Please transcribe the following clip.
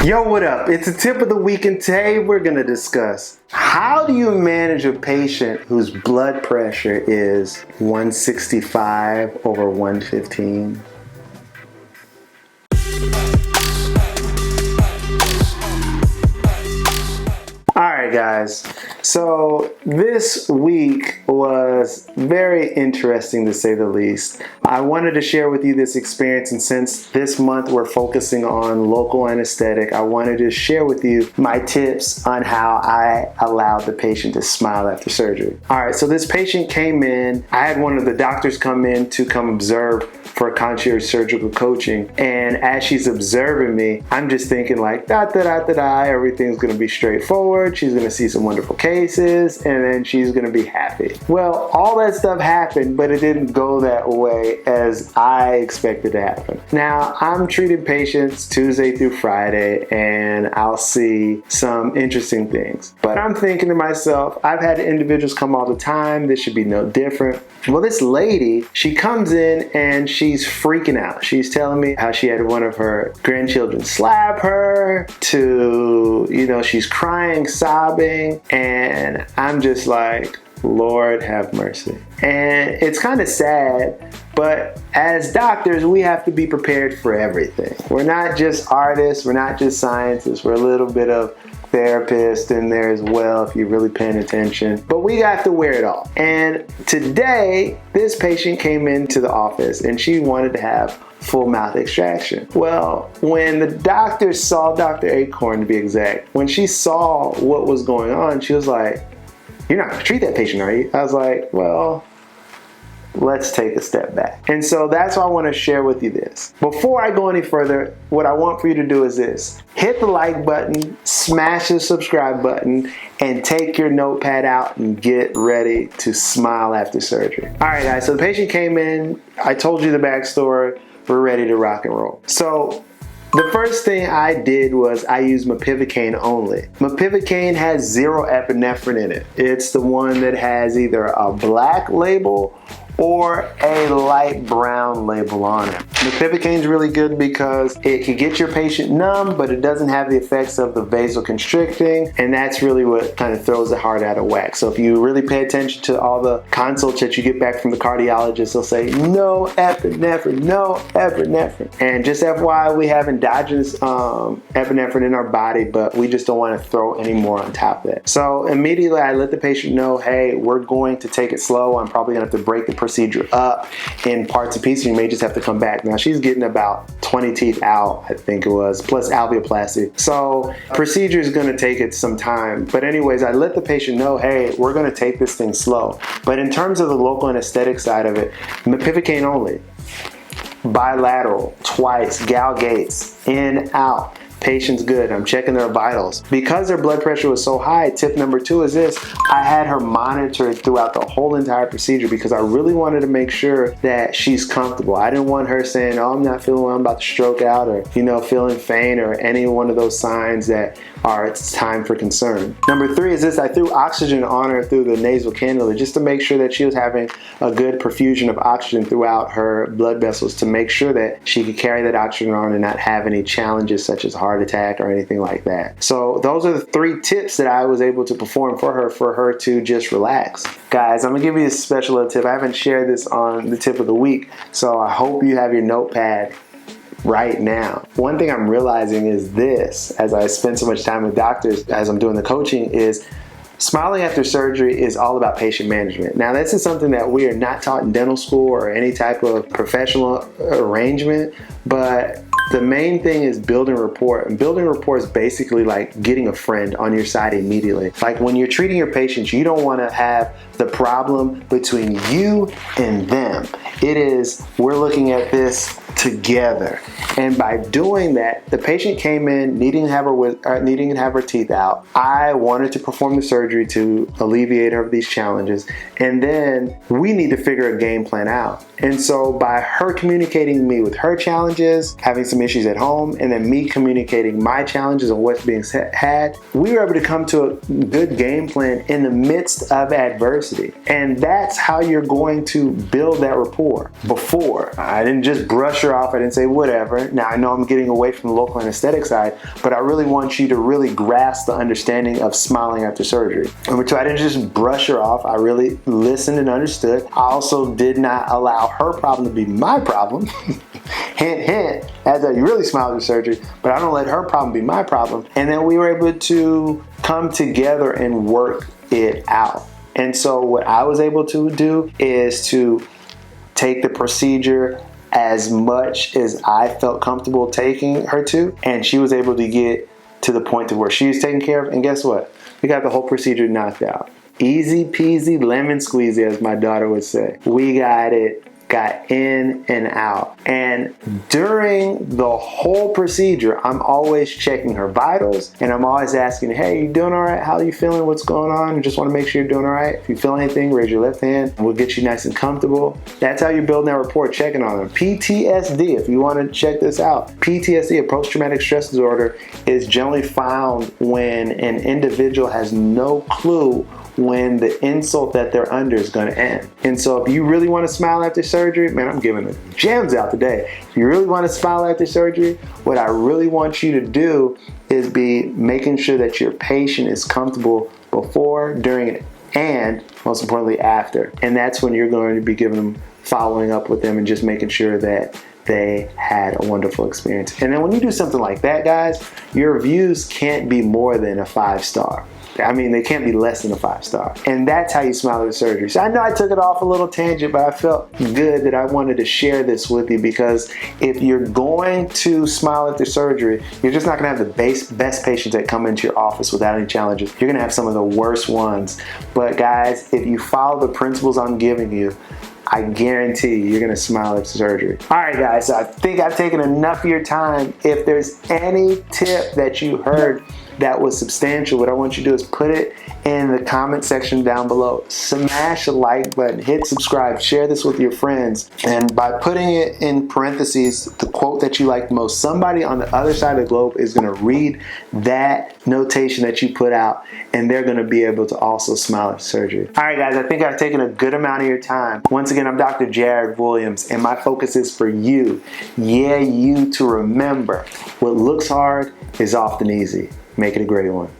Yo, what up? It's a tip of the week, and today we're going to discuss how do you manage a patient whose blood pressure is 165 over 115? Alright guys, so this week was very interesting to say the least. I wanted to share with you this experience, and since this month we're focusing on local anesthetic, I wanted to share with you my tips on how I allowed the patient to smile after surgery. Alright, so this patient came in. I had one of the doctors come in to come observe for concierge surgical coaching, and as she's observing me, I'm just thinking like, everything's gonna be straightforward. She's gonna see some wonderful cases, and then she's gonna be happy. Well, all that stuff happened, but it didn't go that way as I expected to happen. Now, I'm treating patients Tuesday through Friday, and I'll see some interesting things. But I'm thinking to myself, I've had individuals come all the time, this should be no different. Well, this lady, she comes in and she's freaking out. She's telling me how she had one of her grandchildren slap her, to, she's crying, sobbing, and I'm just like, Lord have mercy. And it's kind of sad, but as doctors, we have to be prepared for everything. We're not just artists, we're not just scientists, we're a little bit of therapist in there as well if you're really paying attention, but we have to wear it all. And today this patient came into the office and she wanted to have full mouth extraction. Well, when the doctor saw Dr. Acorn, to be exact, when she saw what was going on, she was like, "You're not gonna treat that patient, are you?" I was like, well, let's take a step back. And so that's why I want to share with you this. Before I go any further, what I want for you to do is this. Hit the like button, smash the subscribe button, and take your notepad out and get ready to smile after surgery. All right, guys, so the patient came in. I told you the backstory. We're ready to rock and roll. So the first thing I did was I used mepivacaine only. Mepivacaine has 0 epinephrine in it. It's the one that has either a black label or a light brown label on it. Mepivacaine is really good because it can get your patient numb, but it doesn't have the effects of the vasoconstricting, and that's really what kind of throws the heart out of whack. So if you really pay attention to all the consults that you get back from the cardiologist, they'll say, no epinephrine, no epinephrine. And just FYI, we have endogenous epinephrine in our body, but we just don't want to throw any more on top of that. So immediately I let the patient know, hey, we're going to take it slow. I'm probably gonna have to break the procedure up in parts and pieces. You may just have to come back. Now she's getting about 20 teeth out, I think it was, plus alveoplasty. So procedure is going to take it some time. But anyways, I let the patient know, hey, we're going to take this thing slow. But in terms of the local anesthetic side of it, mepivacaine only, bilateral, twice, Gal Gates, in, out. Patient's good. I'm checking their vitals. Because their blood pressure was so high, tip number 2 is this. I had her monitored throughout the whole entire procedure because I really wanted to make sure that she's comfortable. I didn't want her saying, oh, I'm not feeling well, I'm about to stroke out, or, feeling faint, or any one of those signs that are it's time for concern. Number 3 is this. I threw oxygen on her through the nasal cannula just to make sure that she was having a good perfusion of oxygen throughout her blood vessels, to make sure that she could carry that oxygen on and not have any challenges such as heart attack or anything like that. So those are the 3 tips that I was able to perform for her to just relax. Guys, I'm gonna give you a special little tip. I haven't shared this on the tip of the week, so I hope you have your notepad right now. One thing I'm realizing is this, as I spend so much time with doctors as I'm doing the coaching, is smiling after surgery is all about patient management. Now, this is something that we are not taught in dental school or any type of professional arrangement, but the main thing is building rapport. And building rapport is basically like getting a friend on your side immediately. Like when you're treating your patients, you don't want to have the problem between you and them. It is, we're looking at this together. And by doing that, the patient came in needing to have her teeth out. I wanted to perform the surgery to alleviate her of these challenges, and then we need to figure a game plan out. And so by her communicating me with her challenges, having some issues at home, and then me communicating my challenges and what's being had, we were able to come to a good game plan in the midst of adversity. And that's how you're going to build that rapport. Before, I didn't just brush her her off. I didn't say whatever. Now I know I'm getting away from the local anesthetic side, but I really want you to really grasp the understanding of smiling after surgery. And so I didn't just brush her off. I really listened and understood. I also did not allow her problem to be my problem. Hint, hint, as you really smile after surgery, but I don't let her problem be my problem. And then we were able to come together and work it out. And so what I was able to do is to take the procedure as much as I felt comfortable taking her to, and she was able to get to the point to where she was taken care of. And guess what? We got the whole procedure knocked out. Easy peasy, lemon squeezy, as my daughter would say. We got in and out. And during the whole procedure, I'm always checking her vitals, and I'm always asking, hey, you doing all right? How are you feeling? What's going on? Just want to make sure you're doing all right. If you feel anything, raise your left hand, and we'll get you nice and comfortable. That's how you're building that rapport, checking on them. PTSD, if you want to check this out, PTSD, a post-traumatic stress disorder, is generally found when an individual has no clue when the insult that they're under is going to end. And so if you really want to smile after surgery, man, I'm giving the gems out today. If you really want to smile after surgery, what I really want you to do is be making sure that your patient is comfortable before, during, and most importantly, after. And that's when you're going to be giving them, following up with them and just making sure that they had a wonderful experience. And then when you do something like that, guys, your reviews can't be more than a 5-star. I mean, they can't be less than a 5-star. And that's how you smile after surgery. So I know I took it off a little tangent, but I felt good that I wanted to share this with you, because if you're going to smile after surgery, you're just not gonna have the best patients that come into your office without any challenges. You're gonna have some of the worst ones. But guys, if you follow the principles I'm giving you, I guarantee you're gonna smile after surgery. All right, guys, so I think I've taken enough of your time. If there's any tip that you heard that was substantial, what I want you to do is put it in the comment section down below. Smash the like button, hit subscribe, share this with your friends. And by putting it in parentheses, the quote that you like the most, somebody on the other side of the globe is gonna read that notation that you put out, and they're gonna be able to also smile after surgery. All right, guys, I think I've taken a good amount of your time. Once again, I'm Dr. Jared Williams, and my focus is for you, you to remember what looks hard is often easy. Make it a great one.